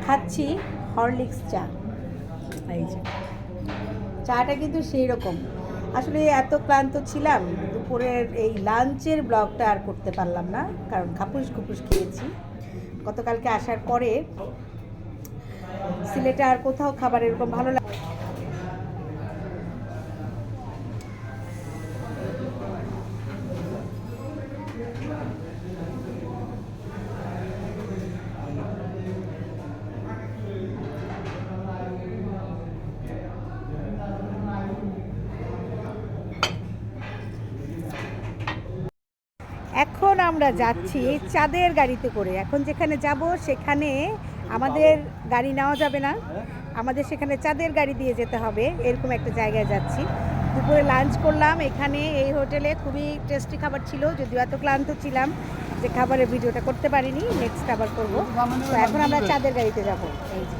খাচ্ছি হরলিক্স চা। এই যে চাটা কিন্তু সেই রকম। আসলে এত ক্লান্ত ছিলাম, দুপুরের এই লাঞ্চের ব্লগটা আর করতে পারলাম না, কারণ খাপুস খুপুস খেয়েছি গতকালকে আসার পরে। সিলেটে আর কোথাও খাবার এরকম ভালো লাগে। এখন আমরা যাচ্ছি চাঁদের গাড়িতে করে। এখন যেখানে যাব সেখানে আমাদের গাড়ি নেওয়া যাবে না, আমাদের সেখানে চাঁদের গাড়ি দিয়ে যেতে হবে। এরকম একটা জায়গায় যাচ্ছি। দুপুরে লাঞ্চ করলাম এখানে এই হোটেলে, খুবই টেস্টি খাবার ছিল, যদিও এত ক্লান্ত ছিলাম যে খাবারের ভিডিওটা করতে পারিনি। নেক্সট আবার করব। তো এখন আমরা চাঁদের গাড়িতে যাব। এই যে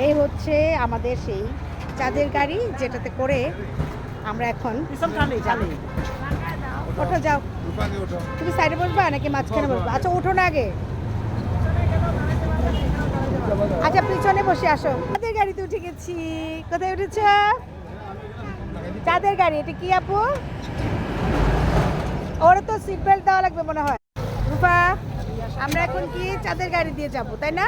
এই হচ্ছে আমাদের সেই চাঁদের গাড়ি, যেটাতে করে আমরা এখন যাবো। ওঠো, যাও। তুমি সাইডে বসবা নাকি মাঝখানে বসবা? আচ্ছা ওঠো না আগে। আচ্ছা পিছনে বসে আসো। চাঁদের গাড়িতে উঠে গেছি। কোথায় উঠেছ? চাঁদের গাড়ি। এটা কি আপু? ওরা তো সিট বেল্ট দেওয়া লাগবে মনে হয়। রূপা, আমরা এখন কি চাঁদের গাড়ি দিয়ে যাব, তাই না?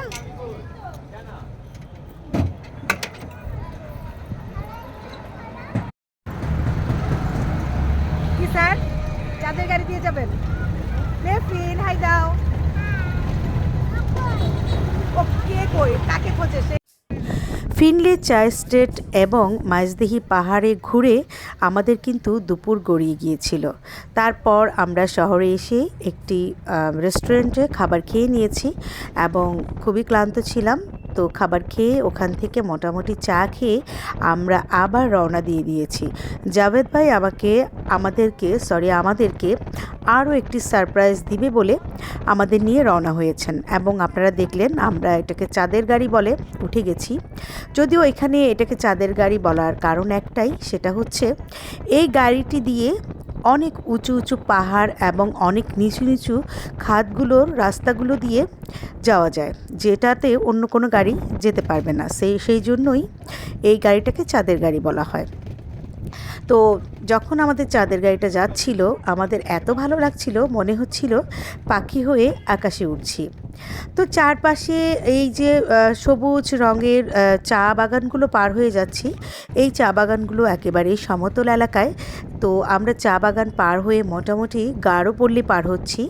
কি স্যার, চাঁদের গাড়ি দিয়ে যাবেন? মেফিন হাই দাও। ওকে কই, কাকে খোঁজে সে? ফিনলে চা এস্টেট এবং মাইজদিহি পাহাড়ে ঘুরে আমাদের কিন্তু দুপুর গড়িয়ে গিয়েছিল। তারপর আমরা শহরে এসে একটি রেস্টুরেন্টে খাবার খেয়ে নিয়েছি এবং খুবই ক্লান্ত ছিলাম। তো খাবার খেয়ে ওখান থেকে মোটামুটি চা খেয়ে আমরা আবার রওনা দিয়ে দিয়েছি। জাভেদ ভাই আমাদেরকে আরও একটি সারপ্রাইজ দিবে বলে আমাদের নিয়ে রওনা হয়েছেন। এবং আপনারা দেখলেন আমরা এটাকে চাঁদের গাড়ি বলে উঠে গেছি। যদিও এখানে এটাকে চাঁদের গাড়ি বলার কারণ একটাই, সেটা হচ্ছে এই গাড়িটি দিয়ে অনেক উঁচু উঁচু পাহাড় এবং অনেক নিচু নিচু খাদগুলোর রাস্তাগুলো দিয়ে যাওয়া যায়, যেটাতে অন্য কোনো গাড়ি যেতে পারবে না। সেই জন্যই এই গাড়িটাকে চাঁদের গাড়ি বলা হয়। তো যখন আমাদের চাঁদের গাড়িটা যাচ্ছিল, আমাদের এত ভালো লাগছিল, মনে হচ্ছিল পাখি হয়ে আকাশে উঠছি। তো চারপাশে এই যে সবুজ রঙের চা বাগানগুলো পার হয়ে যাচ্ছি। এই চা বাগানগুলো একেবারেই সমতল এলাকায়। তো আমরা চা বাগান পার হয়ে মোটামুটি গারোপল্লী পার হচ্ছি।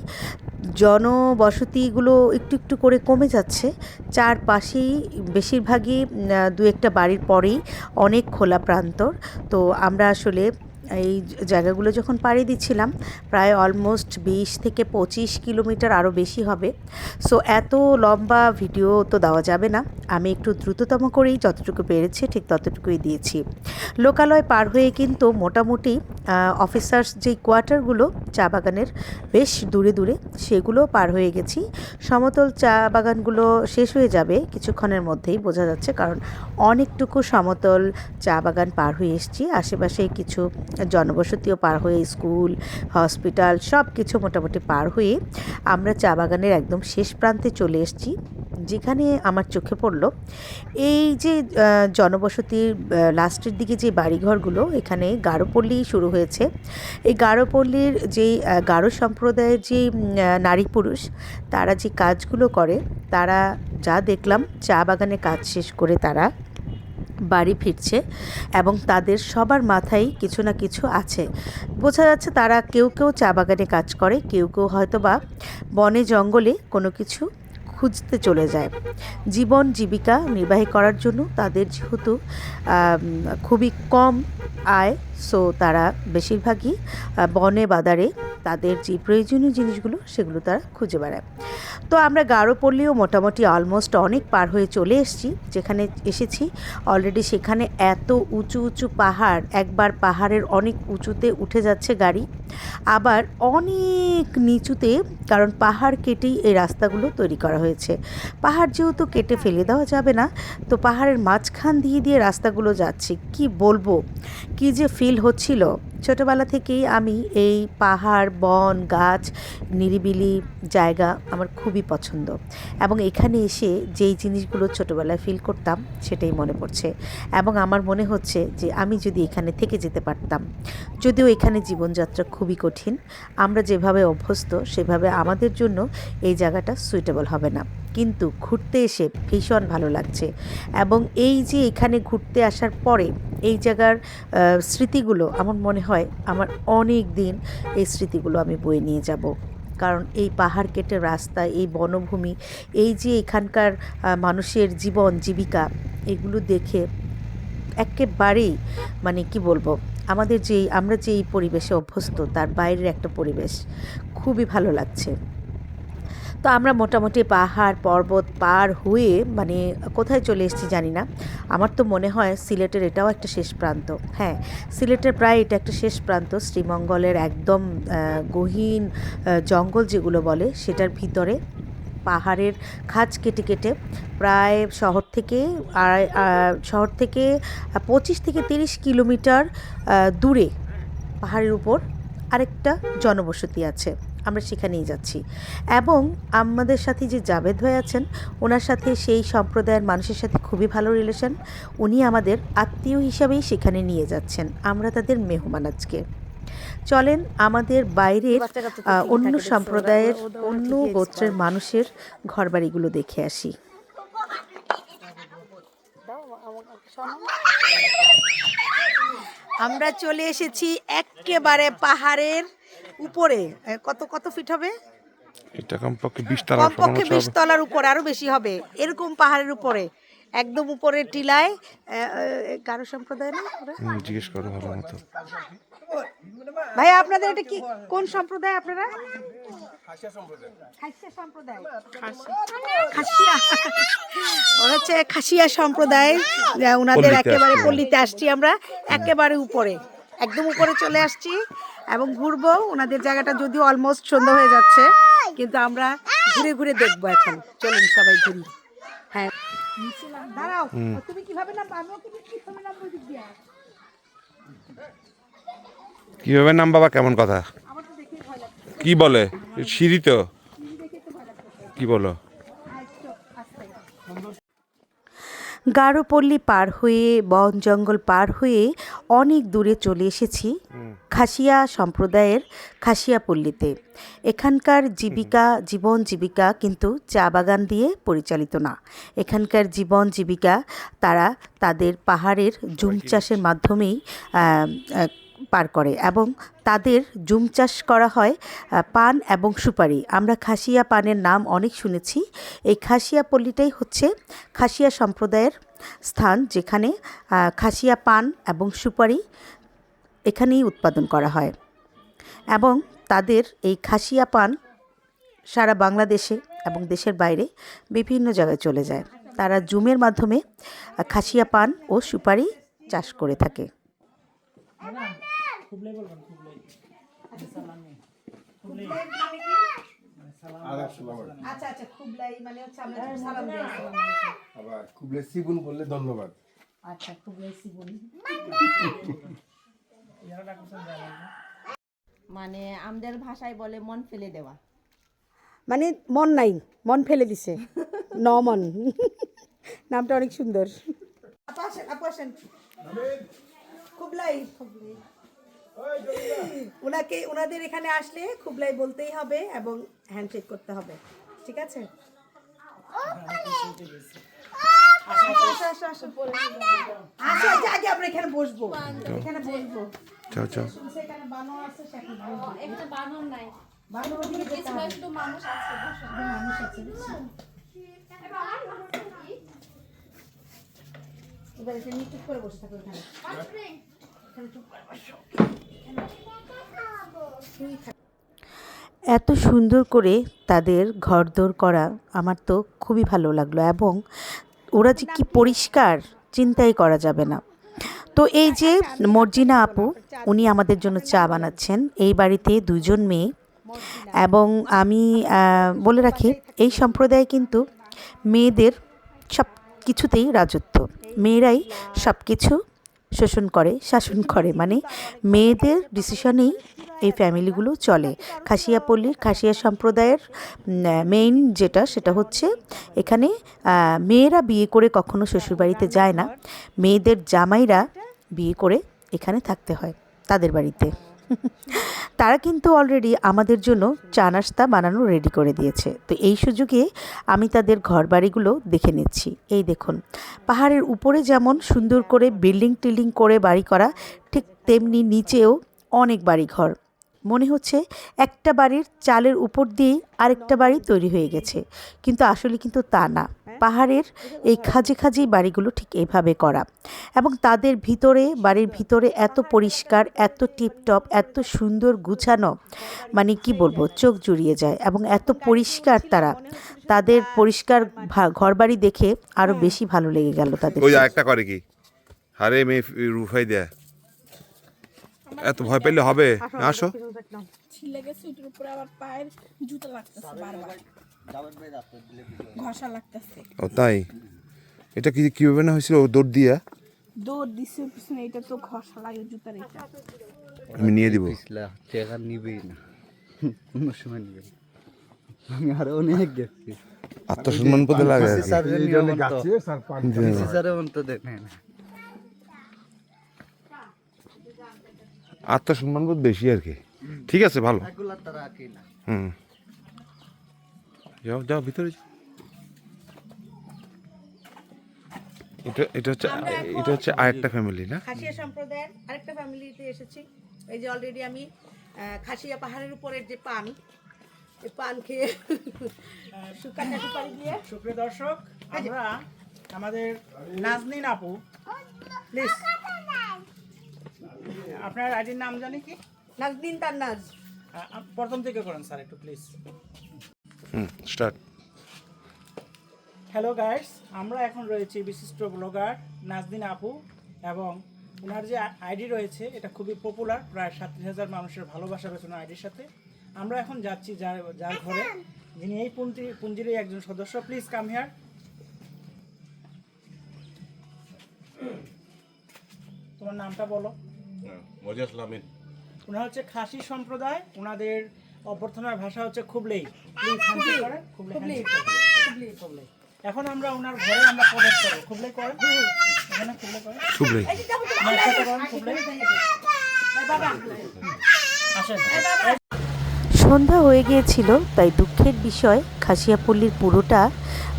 জনবসতিগুলো একটু একটু করে কমে যাচ্ছে। চারপাশেই বেশিরভাগই দু একটা বাড়ির পরেই অনেক খোলা প্রান্তর। তো আমরা আসলে এই জায়গাগুলো যখন পাড়ি দিচ্ছিলাম, প্রায় অলমোস্ট 20 থেকে 25 কিলোমিটার, আরও বেশি হবে। সো এত লম্বা ভিডিও তো দেওয়া যাবে না, আমি একটু দ্রুততম করেই যতটুকু পেরেছি ঠিক ততটুকুই দিয়েছি। লোকালয় পার হয়ে কিন্তু মোটামুটি অফিসার্স যে কোয়ার্টারগুলো চা বাগানের বেশ দূরে দূরে, সেগুলো পার হয়ে গেছি। সমতল চা বাগানগুলো শেষ হয়ে যাবে কিছুক্ষণের মধ্যেই, বোঝা যাচ্ছে, কারণ অনেকটুকু সমতল চা বাগান পার হয়ে এসেছি। আশেপাশে কিছু জনবসতিও পার হয়ে, স্কুল, হসপিটাল সব কিছু মোটামুটি পার হয়ে আমরা চা বাগানের একদম শেষ প্রান্তে চলে এসেছি। যেখানে আমার চোখে পড়লো এই যে জনবসতির লাস্টের দিকে যে বাড়িঘরগুলো, এখানে গারোপল্লী শুরু হয়েছে। এই গারোপল্লীর যেই গারো সম্প্রদায়ের যে নারী পুরুষ, তারা যে কাজগুলো করে, তারা যা দেখলাম চা বাগানে কাজ শেষ করে তারা বাড়ি ফিরছে এবং তাদের সবার মাথায় কিছু না কিছু আছে। বোঝা যাচ্ছে তারা কেউ কেউ চা বাগানে কাজ করে, কেউ কেউ হয়তো বা বনে জঙ্গলে কোনো কিছু খুঁজতে চলে যায় জীবন জীবিকা নির্বাহ করার জন্য। তাদের যেহেতু খুবই কম আয়, সো তারা বেশিরভাগই বনে বাদারে তাদের যে প্রয়োজনীয় জিনিসগুলো সেগুলো তারা খুঁজে বেড়ায়। তো আমরা গারোপল্লীও মোটামুটি অলমোস্ট অনেক পার হয়ে চলে এসেছি। যেখানে এসেছি অলরেডি সেখানে এত উঁচু উঁচু পাহাড়, একবার পাহাড়ের অনেক উঁচুতে উঠে যাচ্ছে গাড়ি, আবার অনেক নিচুতে, কারণ পাহাড় কেটেই এই রাস্তাগুলো তৈরি করা হয়েছে। পাহাড় যেহেতু কেটে ফেলে দেওয়া যাবে না, তো পাহাড়ের মাঝখান দিয়ে দিয়ে রাস্তাগুলো যাচ্ছে। কি বলবো, কি যে ফিল হচ্ছিল। ছোটোবেলা থেকেই আমি এই পাহাড়, বন, গাছ, নিরিবিলি জায়গা আমার খুবই পছন্দ। এবং এখানে এসে যেই জিনিসগুলো ছোটোবেলায় ফিল করতাম সেটাই মনে পড়ছে, এবং আমার মনে হচ্ছে যে আমি যদি এখানে থেকে যেতে পারতাম। যদিও এখানে জীবনযাত্রা খুবই কঠিন, আমরা যেভাবে অভ্যস্ত সেভাবে আমাদের জন্য এই জায়গাটা সুইটেবল হবে না, কিন্তু ঘুরতে এসে ভীষণ ভালো লাগছে। এবং এই যে এখানে ঘুরতে আসার পরে এই জায়গার স্মৃতিগুলো আমার মনে হয় আমার অনেক দিন এই স্মৃতিগুলো আমি বয়ে নিয়ে যাব। কারণ এই পাহাড় কেটে রাস্তা, এই বনভূমি, এই যে এখানকার মানুষের জীবন জীবিকা, এগুলো দেখে একেবারেই মানে কি বলবো, আমরা যে এই পরিবেশে অভ্যস্ত তার বাইরের একটা পরিবেশ, খুবই ভালো লাগছে। তো আমরা মোটামুটি পাহাড় পর্বত পার হয়ে মানে কোথায় চলে এসেছি জানি না। আমার তো মনে হয় সিলেটের এটাও একটা শেষ প্রান্ত। হ্যাঁ, সিলেটের প্রায় এটা একটা শেষ প্রান্ত। শ্রীমঙ্গলের একদম গহীন জঙ্গল যেগুলো বলে সেটার ভিতরে পাহাড়ের খাঁজ কেটে কেটে প্রায় শহর থেকে 25 থেকে 30 কিলোমিটার দূরে পাহাড়ের উপর আরেকটা জনবসতি আছে, আমরা সেখানেই যাচ্ছি। এবং আমাদের সাথে যে জাভেদ ভাই আছেন, ওনার সাথে সেই সম্প্রদায়ের মানুষের সাথে খুবই ভালো রিলেশন। উনি আমাদের আত্মীয় হিসাবেই সেখানে নিয়ে যাচ্ছেন, আমরা তাদের মেহমান আজকে। চলেন আমাদের বাইরের অন্য সম্প্রদায়ের অন্য গোত্রের মানুষের ঘরবাড়িগুলো দেখে আসি। আমরা চলে এসেছি একেবারে পাহাড়ের উপরে। কত কত ফিট হবে এটা? কমপক্ষে 20 তলার উপরে, আরো বেশি হবে এরকম পাহাড়ের উপরে, একদম উপরে টিলায়। গারো সম্প্রদায় না? জিজ্ঞেস করো ভালো মতো। ভাই আপনাদের এটা কি, কোন সম্প্রদায় আপনারা? খাসিয়া সম্প্রদায়। খাসিয়া, ওরা হচ্ছে খাসিয়া সম্প্রদায়। ওনাদের একেবারে পল্লীতে আসছি আমরা, একেবারে উপরে, একদম উপরে চলে আসছি এবং ঘুরবো। ওনাদের জায়গাটা যদিও অলমোস্ট সন্ধ্যা হয়ে যাচ্ছে, কিন্তু আমরা ঘুরে ঘুরে দেখবো এখন। চলুন সবাই ঘুরি। হ্যাঁ, দাঁড়াও, তুমি কিভাবে নামবা? আমিও কিভাবে নামবো? কিভাবে নাম বাবা? কেমন কথা? কি বলে? সিঁড়ি তো কি বলো? গারোপল্লী পার হয়ে বন জঙ্গল পার হয়ে অনেক দূরে চলে এসেছি খাসিয়া সম্প্রদায়ের খাসিয়া পল্লীতে। এখানকার জীবন জীবিকা কিন্তু চা বাগান দিয়ে পরিচালিত না। এখানকার জীবন জীবিকা তারা তাদের পাহাড়ের জুম চাষের মাধ্যমেই পার করে, এবং তাদের জুম চাষ করা হয় পান এবং সুপারি। আমরা খাসিয়া পানের নাম অনেক শুনেছি। এই খাসিয়া পল্লীটাই হচ্ছে খাসিয়া সম্প্রদায়ের স্থান, যেখানে খাসিয়া পান এবং সুপারি এখানেই উৎপাদন করা হয়। এবং তাদের এই খাসিয়া পান সারা বাংলাদেশে এবং দেশের বাইরে বিভিন্ন জায়গায় চলে যায়। তারা জুমের মাধ্যমে খাসিয়া পান ও সুপারি চাষ করে থাকে। মানে আমাদের ভাষায় বলে মন ফেলে দেওয়া, মানে মন নাই, মন ফেলে দিছে। নমন নামটা অনেক সুন্দর। ওনাদের এখানে আসলে খুবলাই বলতেই হবে এবং হ্যান্ডশেক করতে হবে, ঠিক আছে? আগে আমরা এখানে বসবো, এখানে বসবো। যাও যাও। সেখানে বানর আছে, সেখানে এখানে বানর নাই, বানর ওদিকে যেতে হবে। শুধু মানুষ আছে, মানুষ আছে। এবার এখানে চুপ করে বসে থাকো, এখানে চুপ করে বসো। এত সুন্দর করে তাদের ঘরদোর করা আমার তো খুবই ভালো লাগলো, এবং ওরা যে কি পরিষ্কার চিন্তাই করা যাবে না। তো এই যে মর্জিনা আপু, উনি আমাদের জন্য চা বানাচ্ছেন। এই বাড়িতে 2 জন মেয়ে, এবং আমি বলে রাখি এই সম্প্রদায়ে কিন্তু মেয়েদের সব কিছুতেই রাজত্ব, মেয়েরাই সব কিছু শোষণ করে, শাসন করে, মানে মেয়েদের ডিসিশনেই এই ফ্যামিলিগুলো চলে। খাসিয়াপল্লীর খাসিয়া সম্প্রদায়ের মেইন যেটা সেটা হচ্ছে এখানে মেয়েরা বিয়ে করে কখনো শ্বশুরবাড়িতে যায় না, মেয়েদের জামাইরা বিয়ে করে এখানে থাকতে হয় তাদের বাড়িতে। তারা কিন্তু অলরেডি আমাদের জন্য চা নাস্তা বানানো রেডি করে দিয়েছে। তো এই সুযোগে আমি তাদের ঘর বাড়িগুলো দেখে নিচ্ছি। এই দেখুন, পাহাড়ের উপরে যেমন সুন্দর করে বিল্ডিং টিল্ডিং করে বাড়ি করা, ঠিক তেমনি নিচেও অনেক বাড়ি ঘর। মনে হচ্ছে একটা বাড়ির চালের উপর দিয়েই আরেকটা বাড়ি তৈরি হয়ে গেছে, কিন্তু আসলে কিন্তু তা না। পাহাড়ের এই খাঁজে খাঁজেই বাড়িগুলো ঠিক এইভাবে করা, এবং তাদের ভিতরে, বাড়ির ভিতরে এত পরিষ্কার, এত টিপটপ, এত সুন্দর গুছানো, মানে কি বলবো, চোখ জুড়িয়ে যায়। এবং এত পরিষ্কার তারা, তাদের পরিষ্কার ঘরবাড়ি দেখে আরও বেশি ভালো লেগে গেল তাদের। ওই একটা করে কি, আরে মেয়ে রুফাই দেয়া, এত ভয় পেলে হবে? আসো। ছিলে গেছে ওটার উপরে, আবার পায়ের জুতো লাগতেছে, বারবার ঘষা লাগতেছে। ও তাই? এটা কি কিভাবে না হয়েছিল? ও দৌড় দিয়া দৌড় দিছে পিছনে, এটা তো ঘষা লাগে জুতার। এটা আমি নিয়ে দিব। চেকার নিবেই না, অন্য সময় নিবে। আমি আরো অনেক গেছি, আত্মসম্মান পদে লাগে আর কি। আত্মসম্মান বোধ বেশি আর কি। ঠিক আছে, ভালো। হুম, যাও যাও ভিতরে যাও। এটা হচ্ছে আরেকটা ফ্যামিলি না? খাসিয়া সম্প্রদায়ের আরেকটা ফ্যামিলিতে এসেছি। এই যে অলরেডি আমি খাসিয়া পাহাড়ের উপরের যে পান, এই পান খেয়ে শুকাটা সুপারি দিয়ে। সুপ্রিয় দর্শক, আমরা আমাদের নাজনীন আপু, প্লিজ আপনার আইডির নাম জানি কি? নাজদিন তার নাজ। প্রথম থেকে করেন স্যার একটু প্লিজ। স্টার্ট। হ্যালো গাইস, আমরা এখন রয়েছি বিশিষ্ট ব্লগার নাজনীন আপু, এবং ওনার যে আইডি রয়েছে এটা খুবই পপুলার, প্রায় 37,000 মানুষের ভালোবাসা রয়েছে ওনার আইডির সাথে। আমরা এখন যাচ্ছি যার ঘরে, যিনি এই পুঞ্জিরই একজন সদস্য। Please come here. তোমার নামটা বলো। ওনার হচ্ছে খাসি সম্প্রদায়, ওনাদের অভ্যর্থনার ভাষা হচ্ছে খুবলেই। প্লিজ হ্যান্ডশেক করেন। খুবলেই। এখন আমরা ওনার ঘরে আমরা প্রবেশ করব। খুবলেই করেন, এখানে খুবলেই করেন, খুবলেই খুবলেই আসেন। সন্ধ্যা হয়ে গিয়েছিল, তাই দুঃখের বিষয় খাসিয়াপল্লীর পুরোটা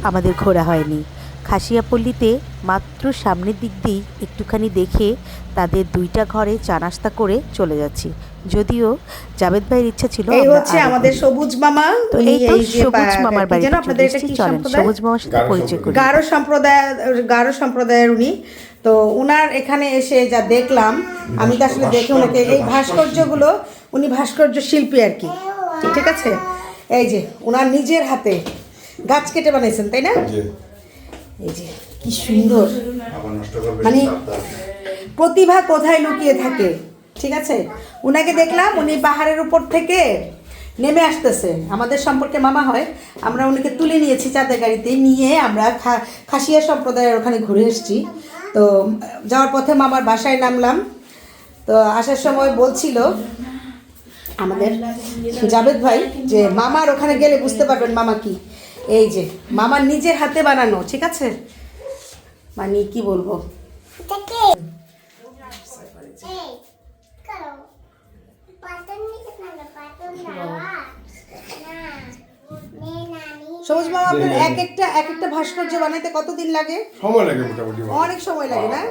আমাদের ঘোরা হয়নি। খাসিয়াপল্লীতে মাত্র সামনের দিক দিয়েই একটুখানি দেখে তাদের দুইটা ঘরে চা নাস্তা করে চলে যাচ্ছি। যদিও জাবেদ ভাইয়ের ইচ্ছা ছিল এই হচ্ছে আমাদের সবুজ মামা। তো এই তো সবুজ মামার বাড়ি চলে এসেছি। চলেন সবুজ মামার সাথে পরিচয় করি। গারো সম্প্রদায়ের উনি। তো উনার এখানে এসে যা দেখলাম, আমি তো আসলে দেখে ওনাকে, এই ভাস্কর্যগুলো, উনি ভাস্কর্য শিল্পী আর কি, ঠিক আছে। এই যে উনার নিজের হাতে গাছ কেটে বানাইছেন, তাই না? এই যে কি সুন্দর, মানে প্রতিভা কোথায় লুকিয়ে থাকে, ঠিক আছে। উনাকে দেখলাম, উনি পাহাড়ের উপর থেকে নেমে আসতেছে, আমাদের সম্পর্কে মামা হয়। আমরা উনাকে তুলে নিয়েছি চাঁদের গাড়িতে নিয়ে, আমরা খাসিয়া সম্প্রদায়ের ওখানে ঘুরে এসেছি। তো যাওয়ার পথে মামার বাসায় নামলাম। তো আসার সময় বলছিল আমাদের জাবেদ ভাই যে মামার ওখানে গেলে বুঝতে পারবেন মামা কি। এই যে মামার নিজের হাতে বানানো, ঠিক আছে, মানে কি বলবো। সবুজ মামা, আপনার এক একটা ভাস্কর্য বানাইতে কতদিন লাগে? সময় লাগে মোটামুটি, অনেক সময় লাগে না?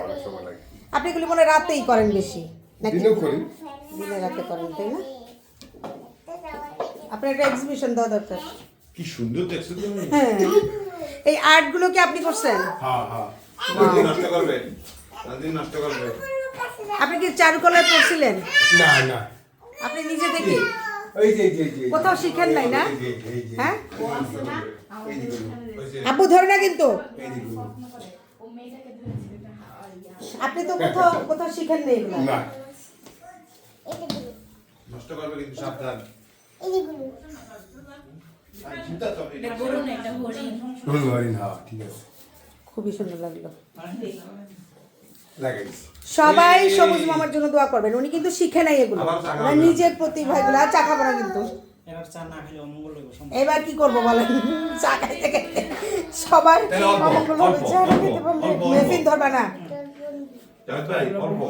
আপনি এগুলি মনে রাতেই করেন বেশি নাকি? দিনে রাতে করেন, তাই না? আপনার একটা এক্সিবিশন দেওয়া দরকার। কি সুন্দর দেখছো তুমি। হ্যাঁ, এই আর্টগুলো কি আপনি করছেন? নষ্ট করবে, নষ্ট করবে। আপনি কি চারুকলায় পড়ছিলেন? না, আপনি নিজে থেকে এই যে কোথাও শিখেন নাই না? হ্যাঁ, আব্বু ধরে না কিন্তু, আপনি তো কোথাও শিখেন নেই এগুলো। না, নষ্ট করবে কিন্তু সাবধান। হরিণ, হ্যাঁ ঠিক আছে। খুবই সুন্দর লাগলো। লাগাই দিছি। সবাই সবুজ মামার জন্য দোয়া করবেন। উনি কিন্তু শিখে নাই এগুলো, ওনার নিজের প্রতিভা এগুলো। আর চা খাবো না কিন্তু। এবার চা না খেলে অমঙ্গল হইব। এবার কি করবো বলেন? চা খাইতে খাইতে সবার তাহলে অল্প, অমঙ্গল হবে। অল্প, চা না অল্প, খেতে পারলে অল্প, অল্প। মেহফিল ধরবা না। জাভেদ ভাই, অল্প।